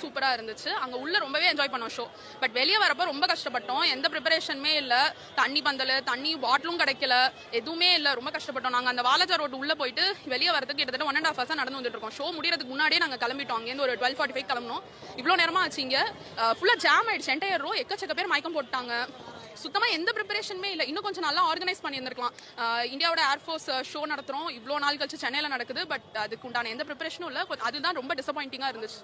சூப்பரா இருந்துச்சு. அங்க உள்ள ரொம்பவே என்ஜாய் பண்ணோம் ஷோ. பட் வெளியே வரப்போ ரொம்ப கஷ்டப்பட்டோம். எந்த ப்ரிப்பரேஷனுமே இல்ல. தண்ணி பந்தல், தண்ணி பாட்டிலும் கிடைக்கல, எதுவுமே இல்ல. ரொம்ப கஷ்டப்பட்டோம். நாங்க அந்த வாலாஜா ரோடு உள்ள போயிட்டு வெளியே வரதுக்கு கிட்டத்தட்ட 1.5 hours நடந்து வந்துட்டு இருக்கோம். ஷோ முடியறதுக்கு முன்னாடியே நாங்க கிளம்பிட்டோம். அங்கேருந்து ஒரு 12:45 கிளம்பணும். இவ்வளவு நேரமா ஆச்சு. இங்க ஃபுல்லா ஜாம் ஆயிடுச்சு. என்டையர் ரோ எக்கச்சக்க பேர் மயக்கம் போட்டாங்க. சுத்தமா எந்த ப்ரிப்பரேஷனுமே இல்ல. இன்னும் கொஞ்சம் நல்லா ஆர்கனைஸ் பண்ணியிருந்திருக்கலாம். இந்தியாவோட ஏர்ஃபோர்ஸ் ஷோ நடத்துறோம். இவ்வளோ நாள் கழிச்சு சென்னையில நடக்குது. பட் அதுக்கு உண்டான எந்த ப்ரிப்பரேஷனும் இல்ல. அதுதான் ரொம்ப டிசப்பாயிண்டிங்கா இருந்துச்சு.